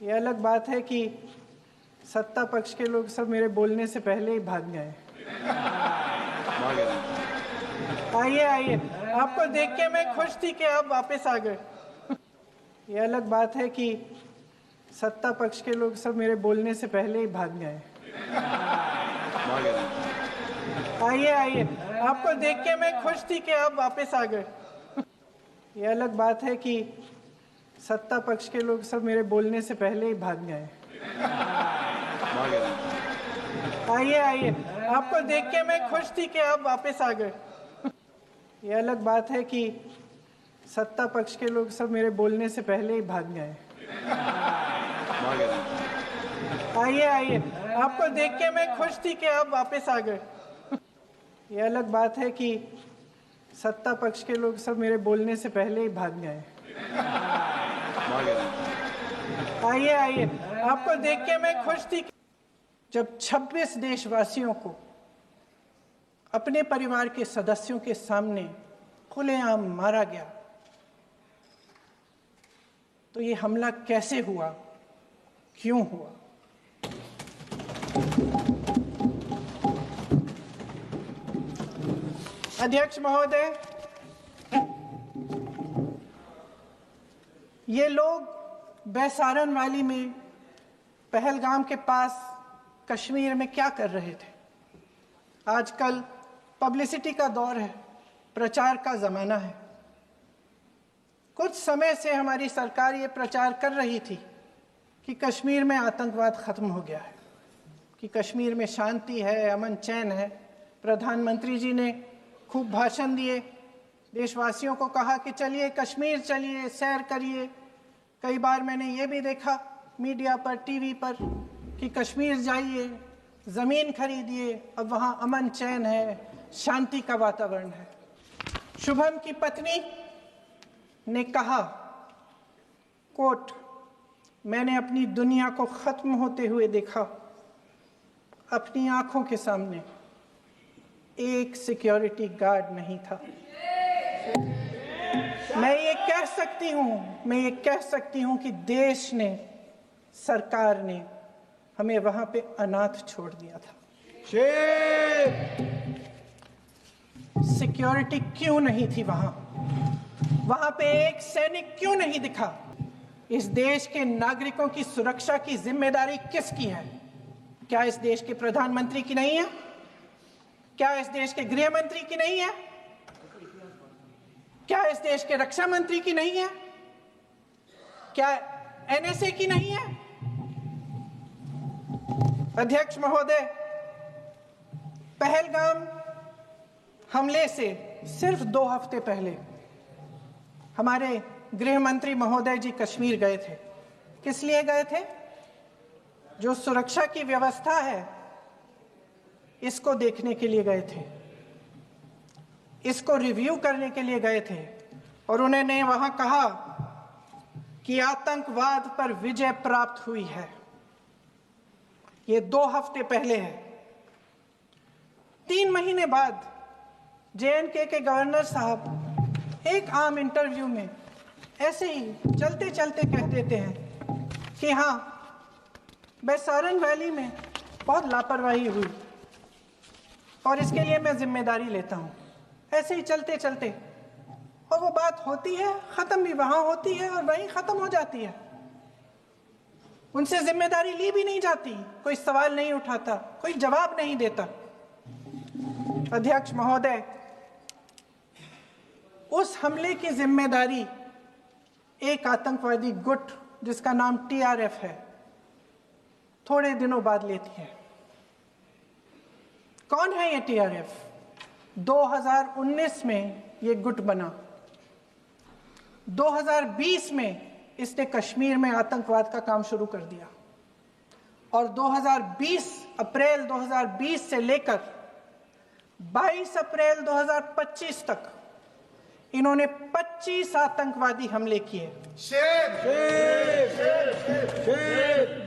ये अलग बात है कि सत्ता पक्ष के लोग सब मेरे बोलने से पहले ही भाग गए। आइए आइए, आपको देख के मैं खुश थी कि आप वापस आ गए। ये अलग बात है कि सत्ता पक्ष के लोग सब मेरे बोलने से पहले ही भाग गए। आइए आइए, आपको देख के मैं खुश थी कि आप वापस आ गए। ये अलग बात है कि सत्ता पक्ष के लोग सब मेरे बोलने से पहले ही भाग गए। आइए आइए, आपको देख के मैं खुश थी कि आप वापस आ गए। ये अलग बात है कि सत्ता पक्ष के लोग सब मेरे बोलने से पहले ही भाग गए। आइए आइए, आपको देख के मैं खुश थी कि आप वापस आ गए। ये अलग बात है कि सत्ता पक्ष के लोग सब मेरे बोलने से पहले ही भाग गए। आइए आइए, आपको देख के मैं खुश थी। जब 26 देशवासियों को अपने परिवार के सदस्यों के सामने खुलेआम मारा गया, तो ये हमला कैसे हुआ, क्यों हुआ? अध्यक्ष महोदय, ये लोग बैसारन वैली में, पहलगाम के पास कश्मीर में क्या कर रहे थे? आजकल पब्लिसिटी का दौर है, प्रचार का ज़माना है। कुछ समय से हमारी सरकार ये प्रचार कर रही थी कि कश्मीर में आतंकवाद ख़त्म हो गया है, कि कश्मीर में शांति है, अमन चैन है। प्रधानमंत्री जी ने खूब भाषण दिए, देशवासियों को कहा कि चलिए कश्मीर चलिए, सैर करिए। कई बार मैंने ये भी देखा मीडिया पर, टीवी पर कि कश्मीर जाइए, ज़मीन खरीदिए, अब वहाँ अमन चैन है, शांति का वातावरण है। शुभम की पत्नी ने कहा, कोट, मैंने अपनी दुनिया को ख़त्म होते हुए देखा, अपनी आँखों के सामने एक सिक्योरिटी गार्ड नहीं था। मैं ये कह सकती हूँ कि देश ने, सरकार ने हमें वहाँ पे अनाथ छोड़ दिया था। सिक्योरिटी क्यों नहीं थी वहाँ पे एक सैनिक क्यों नहीं दिखा? इस देश के नागरिकों की सुरक्षा की जिम्मेदारी किसकी है? क्या इस देश के प्रधानमंत्री की नहीं है? क्या इस देश के गृह मंत्री की नहीं है? क्या इस देश के रक्षा मंत्री की नहीं है? क्या एनएसए की नहीं है? अध्यक्ष महोदय, पहलगाम हमले से सिर्फ 2 हफ्ते पहले हमारे गृह मंत्री महोदय जी कश्मीर गए थे। किस लिए गए थे? जो सुरक्षा की व्यवस्था है, इसको देखने के लिए गए थे, इसको रिव्यू करने के लिए गए थे। और उन्होंने वहां कहा कि आतंकवाद पर विजय प्राप्त हुई है। ये 2 हफ्ते पहले है। 3 महीने बाद जेएनके के गवर्नर साहब एक आम इंटरव्यू में ऐसे ही चलते चलते कह देते हैं कि हाँ, बैसारन वैली में बहुत लापरवाही हुई और इसके लिए मैं जिम्मेदारी लेता हूँ। ऐसे ही चलते चलते, और वो बात होती है, ख़त्म भी वहाँ होती है और वहीं ख़त्म हो जाती है। उनसे जिम्मेदारी ली भी नहीं जाती, कोई सवाल नहीं उठाता, कोई जवाब नहीं देता। अध्यक्ष महोदय, उस हमले की जिम्मेदारी एक आतंकवादी गुट जिसका नाम टीआरएफ है, थोड़े दिनों बाद लेती है। कौन है ये टीआरएफ? 2019 में ये गुट बना। 2020 में इसने कश्मीर में आतंकवाद का काम शुरू कर दिया और अप्रैल 2020 से लेकर 22 अप्रैल 2025 तक इन्होंने 25 आतंकवादी हमले किए।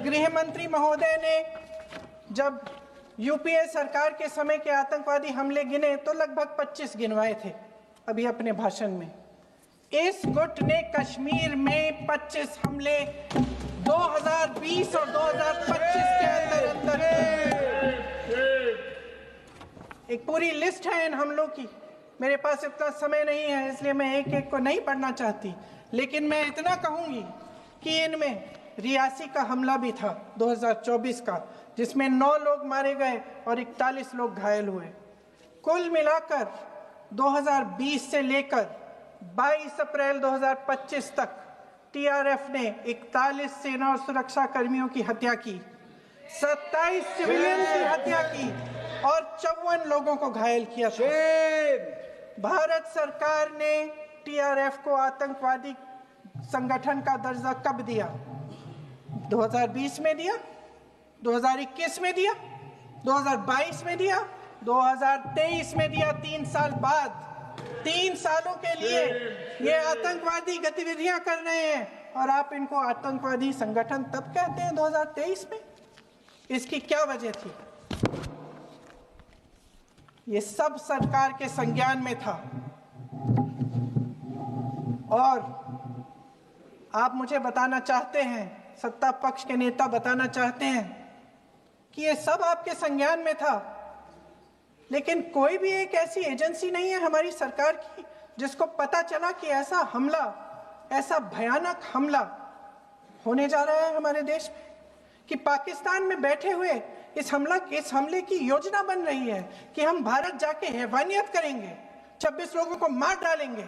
गृह मंत्री महोदय ने जब यूपीए सरकार के समय के आतंकवादी हमले गिने तो लगभग 25 गिनवाए थे अभी अपने भाषण में। इस गुट ने कश्मीर में 25 हमले 2000 एक पूरी लिस्ट है इन हमलों की। मेरे पास इतना समय नहीं है, इसलिए मैं एक एक को नहीं पढ़ना चाहती, लेकिन मैं इतना कहूंगी कि इनमें रियासी का हमला भी था 2024 का, जिसमें 9 लोग मारे गए और 41 लोग घायल हुए। कुल मिलाकर 2020 से लेकर 22 अप्रैल 2025 तक टीआरएफ ने 41 सेना और सुरक्षा कर्मियों की हत्या की, 27 सिविलियन की हत्या की और 54 लोगों को घायल किया था। भारत सरकार ने टीआरएफ को आतंकवादी संगठन का दर्जा कब दिया? 2020 में दिया, 2021 में दिया, 2022 में दिया, 2023 में दिया। 3 साल बाद, 3 सालों के लिए ये आतंकवादी गतिविधियां कर रहे हैं और आप इनको आतंकवादी संगठन तब कहते हैं 2023 में। इसकी क्या वजह थी? ये सब सरकार के संज्ञान में था। और आप मुझे बताना चाहते हैं, सत्ता पक्ष के नेता बताना चाहते हैं कि ये सब आपके संज्ञान में था, लेकिन कोई भी एक ऐसी एजेंसी नहीं है हमारी सरकार की जिसको पता चला कि ऐसा हमला, ऐसा भयानक हमला होने जा रहा है हमारे देश में, कि पाकिस्तान में बैठे हुए इस हमले की योजना बन रही है कि हम भारत जाके हैवानियत करेंगे, 26 लोगों को मार डालेंगे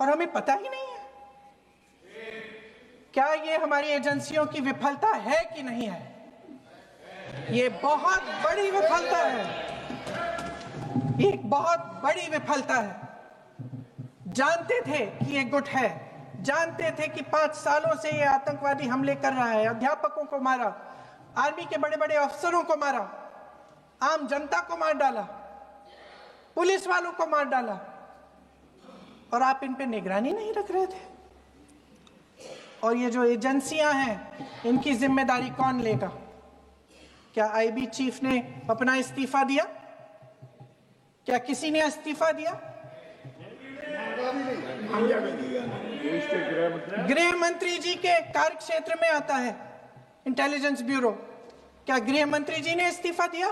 और हमें पता ही नहीं है। क्या ये हमारी एजेंसियों की विफलता है कि नहीं है? ये बहुत बड़ी विफलता है, एक बहुत बड़ी विफलता है। जानते थे कि ये गुट है, जानते थे कि 5 सालों से ये आतंकवादी हमले कर रहा है, अध्यापकों को मारा, आर्मी के बड़े बड़े अफसरों को मारा, आम जनता को मार डाला, पुलिस वालों को मार डाला, और आप इन पे निगरानी नहीं रख रहे थे। और ये जो एजेंसियां हैं, इनकी जिम्मेदारी कौन लेगा? क्या आईबी चीफ ने अपना इस्तीफा दिया? क्या किसी ने इस्तीफा दिया? गृह मंत्री जी के कार्य क्षेत्र में आता है इंटेलिजेंस ब्यूरो। क्या गृह मंत्री जी ने इस्तीफा दिया?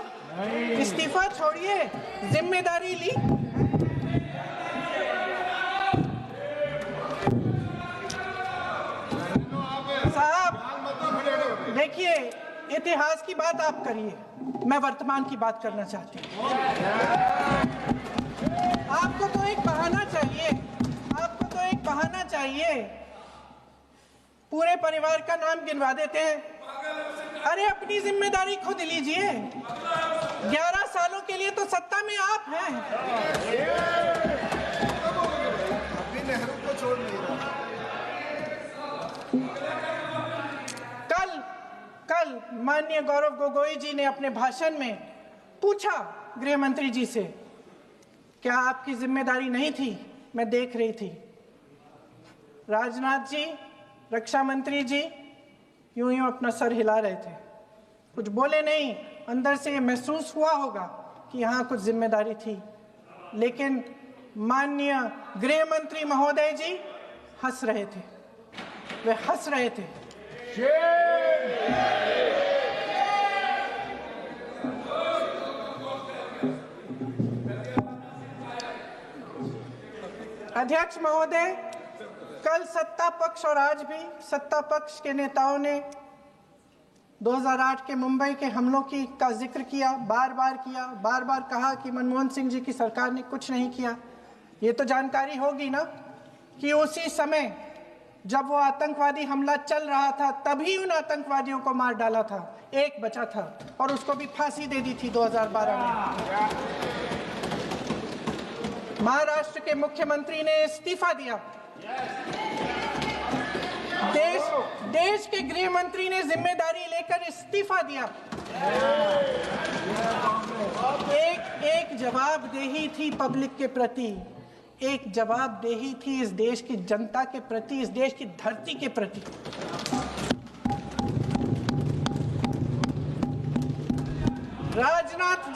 इस्तीफा छोड़िए, जिम्मेदारी ली। साहब देखिए, इतिहास की बात आप करिए, मैं वर्तमान की बात करना चाहती हूँ। आपको तो एक बहाना चाहिए, आपको तो एक बहाना चाहिए। पूरे परिवार का नाम गिनवा देते हैं। अरे अपनी जिम्मेदारी खुद लीजिए। 11 सालों के लिए तो सत्ता में आप हैं। अभी नेहरू को छोड़ नहीं रहा। कल माननीय गौरव गोगोई जी ने अपने भाषण में पूछा गृह मंत्री जी से, क्या आपकी जिम्मेदारी नहीं थी? मैं देख रही थी। राजनाथ जी, रक्षा मंत्री जी यूं यूं अपना सर हिला रहे थे, कुछ बोले नहीं। अंदर से ये महसूस हुआ होगा कि यहाँ कुछ जिम्मेदारी थी, लेकिन माननीय गृह मंत्री महोदय जी हंस रहे थे, वे हंस रहे थे। अध्यक्ष महोदय, कल सत्ता पक्ष और आज भी सत्ता पक्ष के नेताओं ने 2008 के मुंबई के हमलों का जिक्र किया, बार बार कहा कि मनमोहन सिंह जी की सरकार ने कुछ नहीं किया। ये तो जानकारी होगी ना कि उसी समय जब वो आतंकवादी हमला चल रहा था, तभी उन आतंकवादियों को मार डाला था, एक बचा था और उसको भी फांसी दे दी थी 2012 में। महाराष्ट्र के मुख्यमंत्री ने इस्तीफा दिया। देश के गृह मंत्री ने जिम्मेदारी लेकर इस्तीफा दिया। एक जवाबदेही थी पब्लिक के प्रति, एक जवाबदेही थी इस देश की जनता के प्रति, इस देश की धरती के प्रति। राजनाथ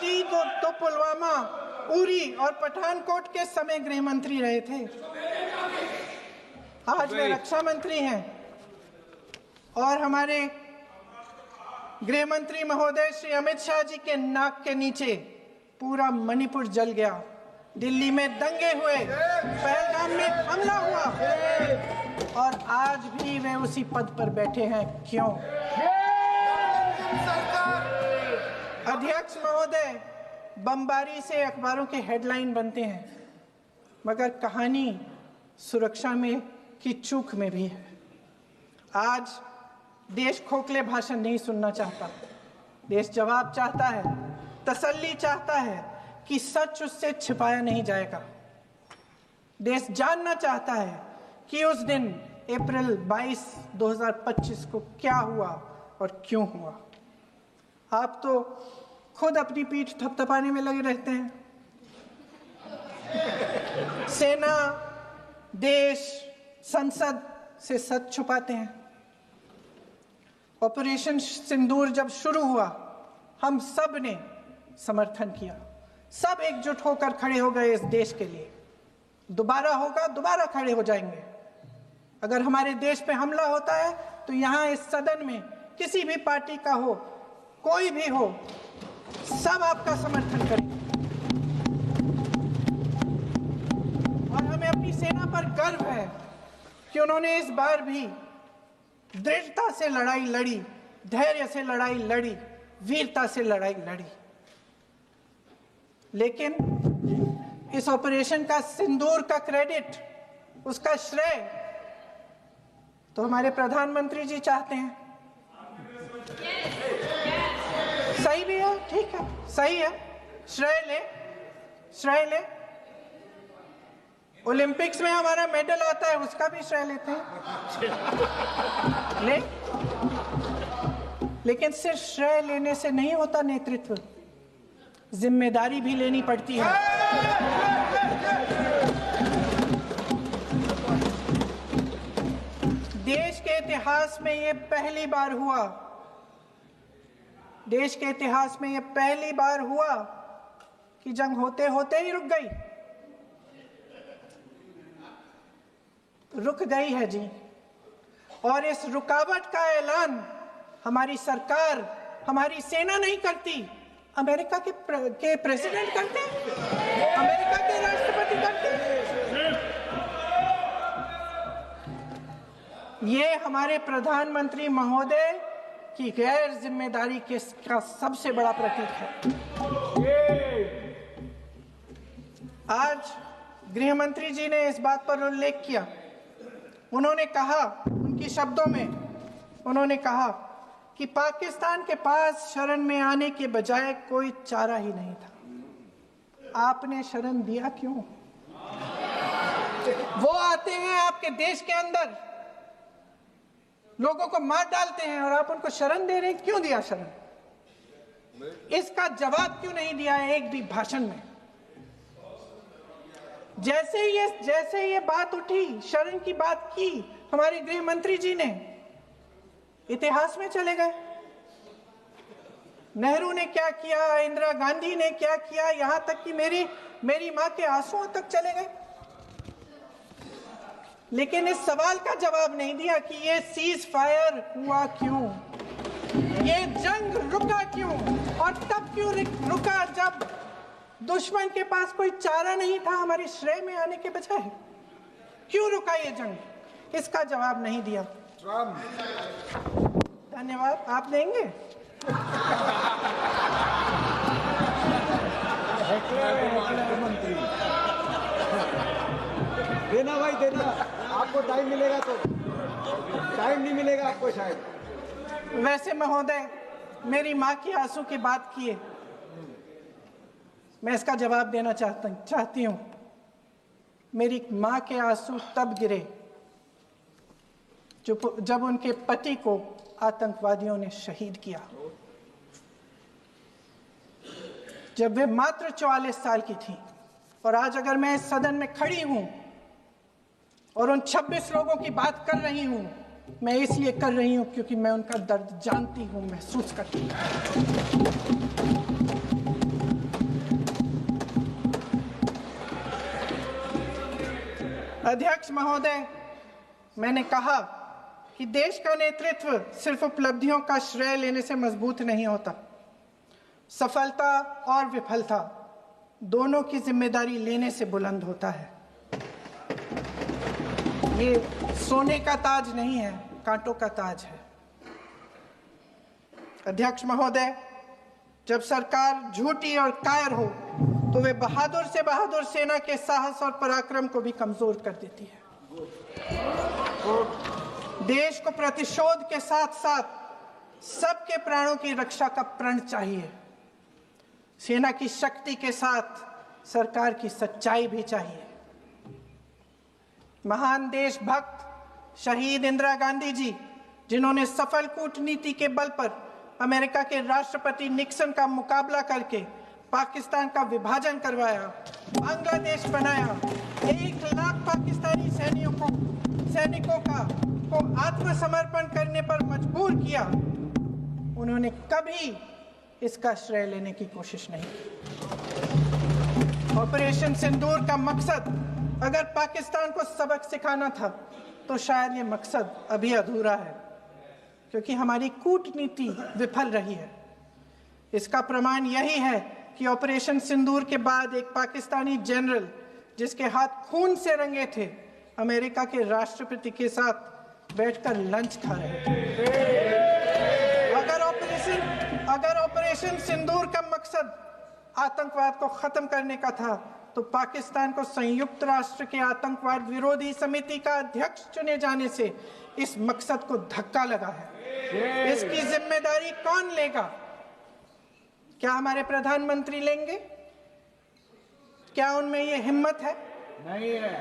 जी तो पुलवामा, उरी और पठानकोट के समय गृह मंत्री रहे थे। आज वे रक्षा मंत्री हैं। और हमारे गृह मंत्री महोदय श्री अमित शाह जी के नाक के नीचे पूरा मणिपुर जल गया, दिल्ली में दंगे हुए, पहलगाम में हमला हुआ और आज भी वे उसी पद पर बैठे हैं। क्यों? अध्यक्ष महोदय, बमबारी से अखबारों के हेडलाइन बनते हैं, मगर कहानी सुरक्षा में की चूक में भी है। आज देश खोखले भाषण नहीं सुनना चाहता, देश जवाब चाहता है, तसल्ली चाहता है कि सच उससे छिपाया नहीं जाएगा। देश जानना चाहता है कि उस दिन अप्रैल 22, 2025 को क्या हुआ और क्यों हुआ। आप तो खुद अपनी पीठ थपथपाने में लगे रहते हैं। सेना, देश, संसद से सच छुपाते हैं। ऑपरेशन सिंदूर जब शुरू हुआ, हम सब ने समर्थन किया, सब एकजुट होकर खड़े हो गए इस देश के लिए। दोबारा होगा, दोबारा खड़े हो जाएंगे। अगर हमारे देश पे हमला होता है तो यहाँ इस सदन में किसी भी पार्टी का हो, कोई भी हो, सब आपका समर्थन करेंगे। और हमें अपनी सेना पर गर्व है कि उन्होंने इस बार भी दृढ़ता से लड़ाई लड़ी, धैर्य से लड़ाई लड़ी, वीरता से लड़ाई लड़ी। लेकिन इस ऑपरेशन का सिंदूर का क्रेडिट, उसका श्रेय तो हमारे प्रधानमंत्री जी चाहते हैं। सही भी है, ठीक है, सही है, श्रेय ले। ओलंपिक्स में हमारा मेडल आता है, उसका भी श्रेय लेते हैं। लेकिन सिर्फ श्रेय लेने से नहीं होता नेतृत्व, जिम्मेदारी भी लेनी पड़ती है। देश के इतिहास में ये पहली बार हुआ, देश के इतिहास में ये पहली बार हुआ कि जंग होते होते ही रुक गई है जी। और इस रुकावट का ऐलान हमारी सरकार, हमारी सेना नहीं करती, अमेरिका के प्रेसिडेंट करते हैं, अमेरिका के राष्ट्रपति करते हैं। ये हमारे प्रधानमंत्री महोदय की गैर जिम्मेदारी का सबसे बड़ा प्रतीक है। आज गृह मंत्री जी ने इस बात पर उल्लेख किया। उन्होंने कहा, उनके शब्दों में उन्होंने कहा कि पाकिस्तान के पास शरण में आने के बजाय कोई चारा ही नहीं था। आपने शरण दिया क्यों? वो आते हैं आपके देश के अंदर, लोगों को मार डालते हैं और आप उनको शरण दे रहे हैं। क्यों दिया शरण? इसका जवाब क्यों नहीं दिया एक भी भाषण में? जैसे ये बात उठी, शरण की बात की, हमारे गृह मंत्री जी ने इतिहास में चले गए। नेहरू ने क्या किया, इंदिरा गांधी ने क्या किया, यहां तक कि मेरी मां के आंसुओं तक चले गए। लेकिन इस सवाल का जवाब नहीं दिया कि ये सीज फायर हुआ क्यों, ये जंग रुका क्यों, और तब क्यों रुका जब दुश्मन के पास कोई चारा नहीं था हमारे श्रेय में आने के बजाय। क्यों रुका ये जंग? इसका जवाब नहीं दिया। धन्यवाद। आप देंगे? देना भाई, देना। आपको टाइम मिलेगा तो, टाइम नहीं मिलेगा आपको शायद। वैसे महोदय, मेरी माँ की आंसू की बात किए, मैं इसका जवाब देना चाहती हूँ। मेरी माँ के आंसू तब गिरे जब उनके पति को आतंकवादियों ने शहीद किया, जब वे मात्र 44 साल की थी। और आज अगर मैं इस सदन में खड़ी हूं और उन 26 लोगों की बात कर रही हूं, मैं इसलिए कर रही हूं क्योंकि मैं उनका दर्द जानती हूं, महसूस करती हूं। अध्यक्ष महोदय, मैंने कहा कि देश का नेतृत्व सिर्फ उपलब्धियों का श्रेय लेने से मजबूत नहीं होता। सफलता और विफलता दोनों की जिम्मेदारी लेने से बुलंद होता है। ये सोने का ताज नहीं है, कांटों का ताज है। अध्यक्ष महोदय, जब सरकार झूठी और कायर हो तो वे बहादुर से बहादुर सेना के साहस और पराक्रम को भी कमजोर कर देती है। देश को प्रतिशोध के साथ साथ सबके प्राणों की रक्षा का प्रण चाहिए। सेना की शक्ति के साथ सरकार की सच्चाई भी चाहिए। महान देशभक्त शहीद इंदिरा गांधी जी, जिन्होंने सफल कूटनीति के बल पर अमेरिका के राष्ट्रपति निक्सन का मुकाबला करके पाकिस्तान का विभाजन करवाया, बांग्लादेश बनाया, 1 लाख पाकिस्तानी सैनिकों को आत्मसमर्पण करने पर मजबूर किया, उन्होंने कभी इसका श्रेय लेने की कोशिश नहीं की। ऑपरेशन सिंदूर का मकसद अगर पाकिस्तान को सबक सिखाना था तो शायद ये मकसद अभी अधूरा है, क्योंकि हमारी कूटनीति विफल रही है। इसका प्रमाण यही है कि ऑपरेशन सिंदूर के बाद एक पाकिस्तानी जनरल, जिसके हाथ खून से रंगे थे, अमेरिका के राष्ट्रपति के साथ बैठकर लंच खा रहे थे। अगर ऑपरेशन सिंदूर का मकसद आतंकवाद को खत्म करने का था तो पाकिस्तान को संयुक्त राष्ट्र के आतंकवाद विरोधी समिति का अध्यक्ष चुने जाने से इस मकसद को धक्का लगा है। इसकी जिम्मेदारी कौन लेगा? क्या हमारे प्रधानमंत्री लेंगे? क्या उनमें ये हिम्मत है? नहीं है।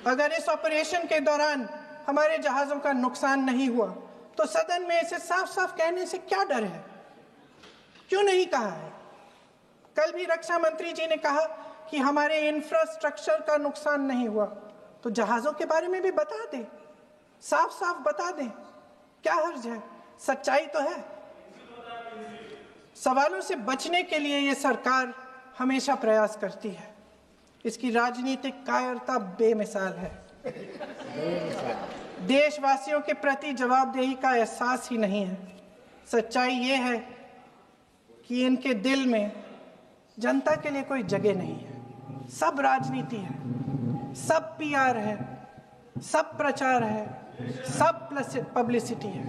अगर इस ऑपरेशन के दौरान हमारे जहाजों का नुकसान नहीं हुआ तो सदन में इसे साफ साफ कहने से क्या डर है? क्यों नहीं कहा है? कल भी रक्षा मंत्री जी ने कहा कि हमारे इंफ्रास्ट्रक्चर का नुकसान नहीं हुआ, तो जहाजों के बारे में भी बता दें, साफ साफ बता दें, क्या हर्ज है? सच्चाई तो है। सवालों से बचने के लिए ये सरकार हमेशा प्रयास करती है। इसकी राजनीतिक कायरता बेमिसाल है। देशवासियों के प्रति जवाबदेही का एहसास ही नहीं है। सच्चाई ये है कि इनके दिल में जनता के लिए कोई जगह नहीं है। सब राजनीति है, सब पीआर है, सब प्रचार है, सब पब्लिसिटी है।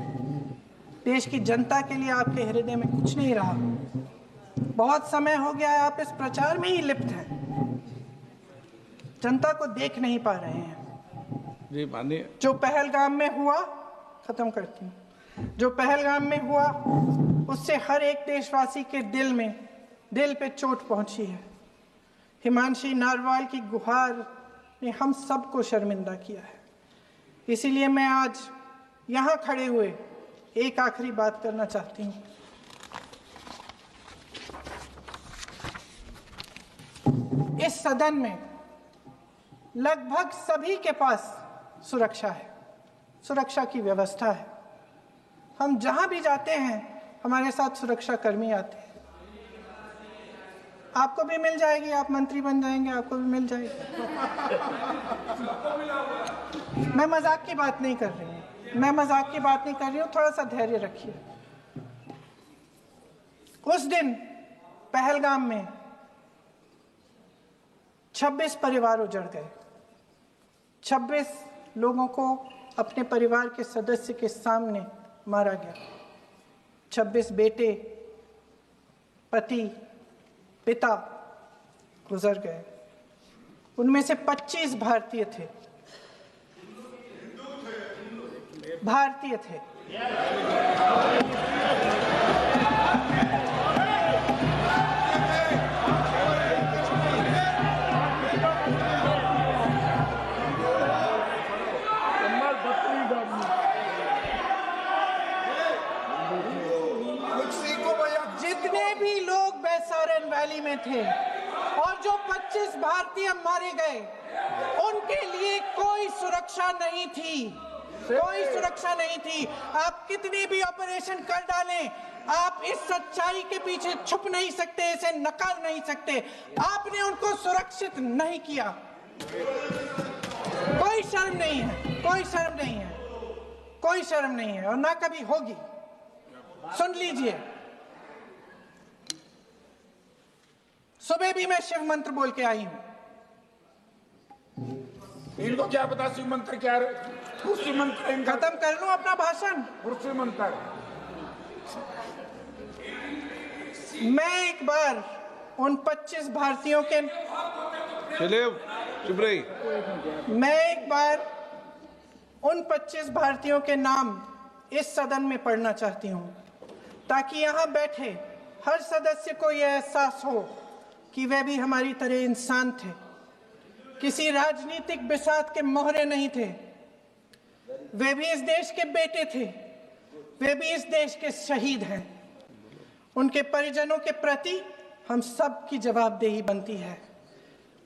देश की जनता के लिए आपके हृदय में कुछ नहीं रहा। बहुत समय हो गया है आप इस प्रचार में ही लिप्त हैं, जनता को देख नहीं पा रहे हैं। जी मानिए। जो पहलगाम में हुआ, खत्म करती हूँ, जो पहलगाम में हुआ उससे हर एक देशवासी के दिल पे चोट पहुंची है। हिमांशी नारवाल की गुहार ने हम सबको शर्मिंदा किया है। इसीलिए मैं आज यहाँ खड़े हुए एक आखिरी बात करना चाहती हूँ। इस सदन में लगभग सभी के पास सुरक्षा है, सुरक्षा की व्यवस्था है। हम जहां भी जाते हैं हमारे साथ सुरक्षा कर्मी आते हैं। आपको भी मिल जाएगी, आप मंत्री बन जाएंगे, आपको भी मिल जाएगी। मैं मजाक की बात नहीं कर रही हूँ, थोड़ा सा धैर्य रखिए। उस दिन पहलगाम में 26 परिवार उजड़ गए। 26 लोगों को अपने परिवार के सदस्य के सामने मारा गया। 26 बेटे, पति, पिता गुजर गए। उनमें से 25 भारतीय थे। जितने भी लोग बैसारन वैली में थे और जो 25 भारतीय मारे गए, उनके लिए कोई सुरक्षा नहीं थी, कोई सुरक्षा नहीं थी। आप कितनी भी ऑपरेशन कर डालें, आप इस सच्चाई के पीछे छुप नहीं सकते, इसे नकार नहीं सकते। आपने उनको सुरक्षित नहीं किया। कोई शर्म नहीं है, कोई शर्म नहीं है। कोई शर्म नहीं है और ना कभी होगी। सुन लीजिए, सुबह भी मैं शिव मंत्र बोल के आई हूं। इनको क्या पता शिव मंत्र क्या है? कुर्सी मंत्र इनका खत्म कर लूं अपना भाषण। कुर्सी मंत्र। मैं एक बार उन 25 भारतीयों के चलिए चुप रही। मैं एक बार उन 25 भारतीयों के नाम इस सदन में पढ़ना चाहती हूं, ताकि यहां बैठे हर सदस्य को यह एहसास हो कि वे भी हमारी तरह इंसान थे, किसी राजनीतिक बिसात के मोहरे नहीं थे। वे भी इस देश के बेटे थे, वे भी इस देश के शहीद हैं। उनके परिजनों के प्रति हम सब की जवाबदेही बनती है।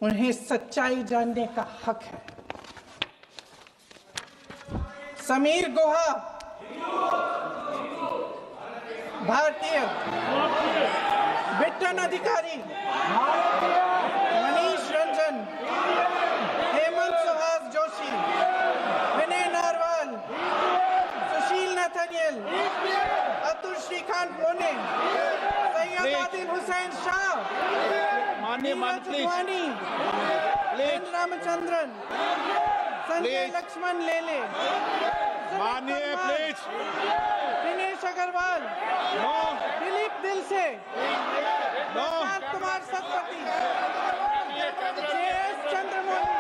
उन्हें सच्चाई जानने का हक है। समीर गुहा भारतीय, बिट्टन अधिकारी, मनीष रंजन, हेमंत सुहास जोशी, विनय नारवाल, सुशील नथनियल, अतुल श्रीकांत मोने, सैयद आदिल हुसैन शाह, माननीय मंत्री रामचंद्रन, संजय लक्ष्मण लेले, माननीय प्लीज दिनेश अग्रवाल, दिलीप दिल से, कुमार सतपति, JS चंद्रमौली,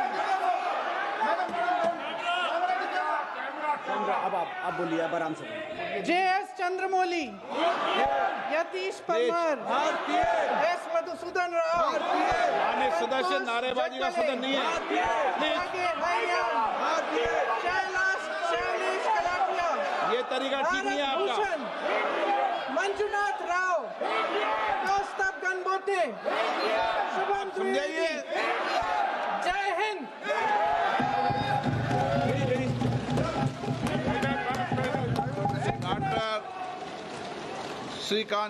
अब बोलिए, अब आराम से बोलिए। JS चंद्रमौली, यतीश परमार, S मधुसूदन राव, माननीय सदस्य, नारेबाजी का सदन नहीं है। शैलेश कलाटिया, ये तरीका ठीक नहीं है आपका। मंजुनाथ राव, कौस्तभ गनबोटे, शुभम द्विवेदी। जय हिंद। डॉक्टर श्रीकांत